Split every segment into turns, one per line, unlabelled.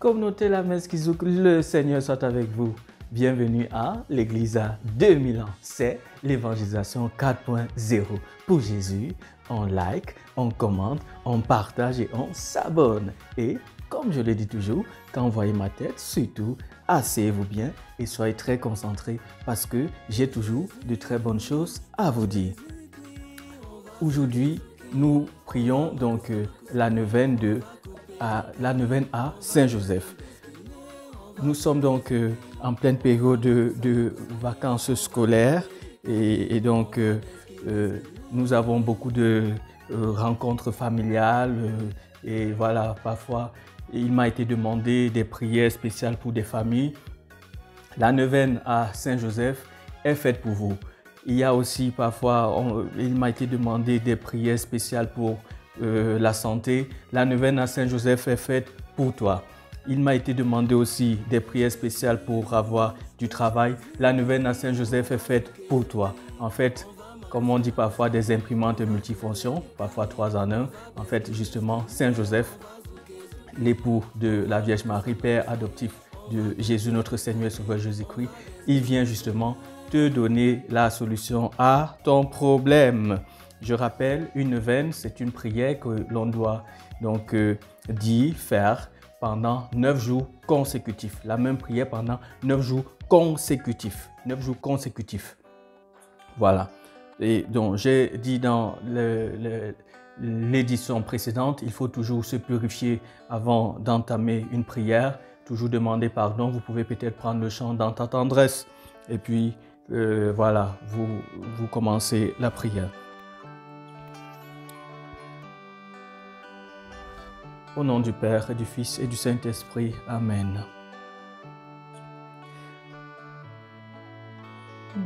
Communauté La Messe Kizouk, le Seigneur soit avec vous. Bienvenue à l'Église à 2000 ans. C'est l'évangélisation 4.0. Pour Jésus, on like, on commente, on partage et on s'abonne. Et comme je le dis toujours, quand vous voyez ma tête, surtout, asseyez-vous bien et soyez très concentrés parce que j'ai toujours de très bonnes choses à vous dire. Aujourd'hui, nous prions donc la neuvaine à Saint-Joseph. Nous sommes donc en pleine période de vacances scolaires et donc nous avons beaucoup de rencontres familiales et voilà, parfois il m'a été demandé des prières spéciales pour des familles. La neuvaine à Saint-Joseph est faite pour vous. Il y a aussi parfois, il m'a été demandé des prières spéciales pour la santé. La neuvaine à Saint-Joseph est faite pour toi. Il m'a été demandé aussi des prières spéciales pour avoir du travail. La neuvaine à Saint-Joseph est faite pour toi. En fait, comme on dit parfois des imprimantes multifonctions, parfois 3 en 1. En fait, justement, Saint-Joseph, l'époux de la Vierge Marie, père adoptif de Jésus, notre Seigneur et Sauveur Jésus-Christ, il vient justement te donner la solution à ton problème. Je rappelle, une neuvaine, c'est une prière que l'on doit donc faire pendant 9 jours consécutifs. La même prière pendant 9 jours consécutifs. 9 jours consécutifs. Voilà. Et donc, j'ai dit dans l'édition précédente, il faut toujours se purifier avant d'entamer une prière. Toujours demander pardon. Vous pouvez peut-être prendre le chant dans ta tendresse. Et puis, voilà, vous commencez la prière. Au nom du Père et du Fils et du Saint-Esprit. Amen.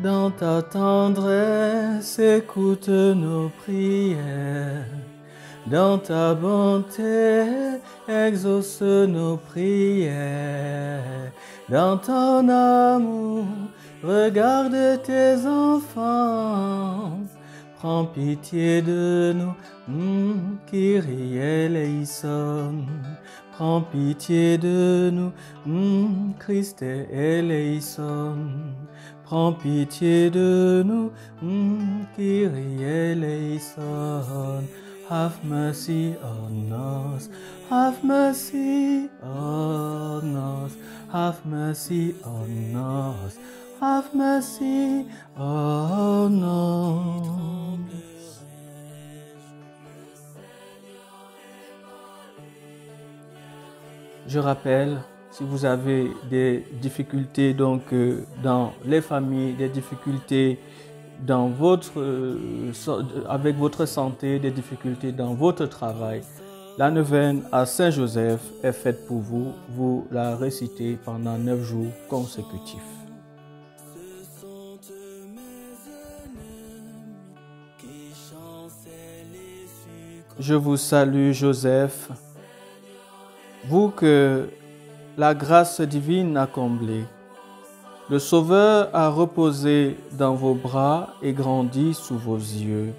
Dans ta tendresse, écoute nos prières. Dans ta bonté, exauce nos prières. Dans ton amour, regarde tes enfants. Prends pitié de nous, Kyrie eleison. Prends pitié de nous, Christ eleison. Prends pitié de nous, Kyrie eleison. Have mercy on us, have mercy on us, have mercy on us, have mercy on us. Je rappelle, si vous avez des difficultés donc dans les familles, des difficultés dans avec votre santé, des difficultés dans votre travail, la neuvaine à Saint-Joseph est faite pour vous. Vous la récitez pendant 9 jours consécutifs. Je vous salue, Joseph, vous que la grâce divine a comblé. Le Sauveur a reposé dans vos bras et grandi sous vos yeux.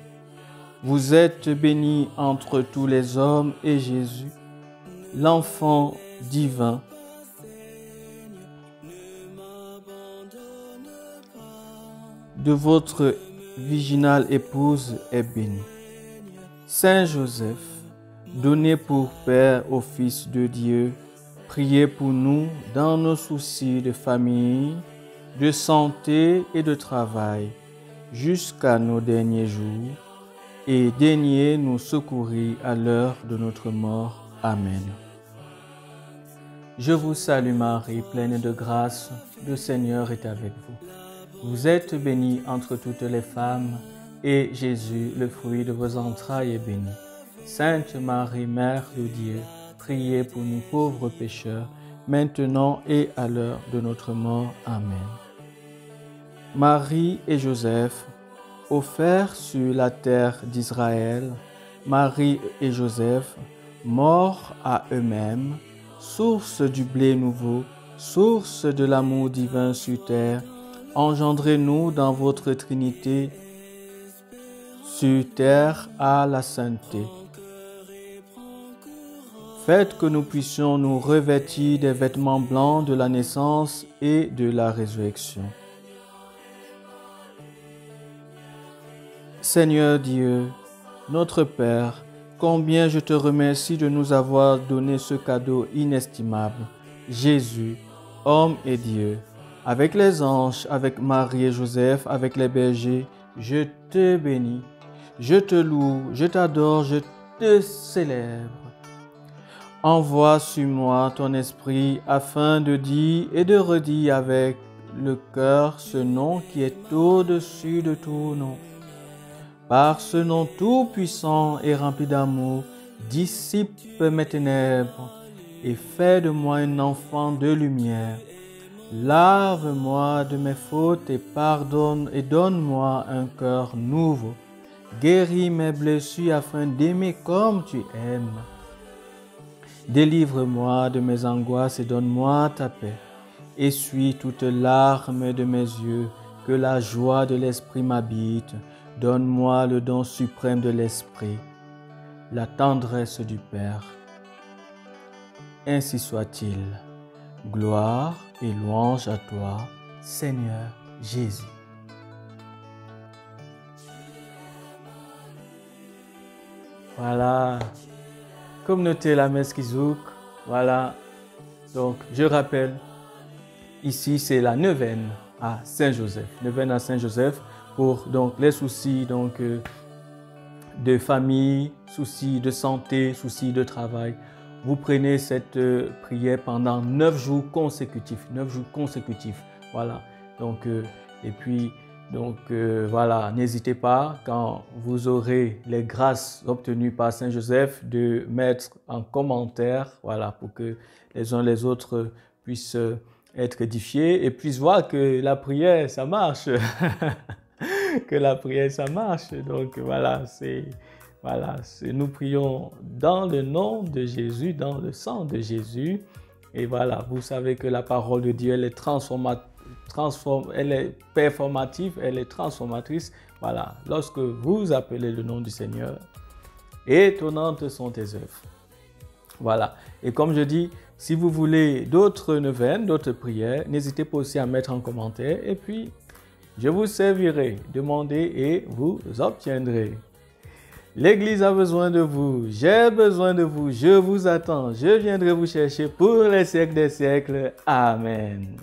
Vous êtes bénie entre tous les hommes et Jésus, l'enfant divin, de votre virginale épouse est béni. Saint Joseph, donné pour Père au Fils de Dieu, priez pour nous dans nos soucis de famille, de santé et de travail, jusqu'à nos derniers jours, et daignez nous secourir à l'heure de notre mort. Amen. Je vous salue Marie, pleine de grâce, le Seigneur est avec vous. Vous êtes bénie entre toutes les femmes, et Jésus, le fruit de vos entrailles, est béni. Sainte Marie, Mère de Dieu, priez pour nous pauvres pécheurs, maintenant et à l'heure de notre mort. Amen. Marie et Joseph, offerts sur la terre d'Israël, Marie et Joseph, morts à eux-mêmes, source du blé nouveau, source de l'amour divin sur terre, engendrez-nous dans votre Trinité, sur terre à la sainteté. Faites que nous puissions nous revêtir des vêtements blancs de la naissance et de la résurrection. Seigneur Dieu, notre Père, combien je te remercie de nous avoir donné ce cadeau inestimable, Jésus, homme et Dieu. Avec les anges, avec Marie et Joseph, avec les bergers, je te bénis, je te loue, je t'adore, je te célèbre. Envoie sur moi ton esprit afin de dire et de redire avec le cœur ce nom qui est au-dessus de tout nom. Par ce nom tout-puissant et rempli d'amour, dissipe mes ténèbres et fais de moi un enfant de lumière. Lave-moi de mes fautes et pardonne et donne-moi un cœur nouveau. Guéris mes blessures afin d'aimer comme tu aimes. Délivre-moi de mes angoisses et donne-moi ta paix. Essuie toutes larmes de mes yeux, que la joie de l'esprit m'habite. Donne-moi le don suprême de l'Esprit, la tendresse du Père. Ainsi soit-il. Gloire et louange à toi, Seigneur Jésus. Voilà. Communauté La Messe Kizouk. Voilà. Donc, je rappelle, ici, c'est la neuvaine à Saint-Joseph. Neuvaine à Saint-Joseph. Pour donc, les soucis de famille, soucis de santé, soucis de travail. Vous prenez cette prière pendant 9 jours consécutifs. 9 jours consécutifs. Voilà. Donc, et puis, voilà, n'hésitez pas, quand vous aurez les grâces obtenues par Saint Joseph, de mettre en commentaire, voilà, pour que les uns les autres puissent être édifiés et puissent voir que la prière, ça marche. Que la prière, ça marche. Donc voilà, nous prions dans le nom de Jésus, dans le sang de Jésus. Et voilà, vous savez que la parole de Dieu, elle est elle est performative, elle est transformatrice. Voilà, lorsque vous appelez le nom du Seigneur, étonnantes sont tes œuvres. Voilà, et comme je dis, si vous voulez d'autres neuvaines, d'autres prières, n'hésitez pas aussi à mettre en commentaire. Et puis, je vous servirai, demandez et vous obtiendrez. L'Église a besoin de vous, j'ai besoin de vous, je vous attends, je viendrai vous chercher pour les siècles des siècles. Amen.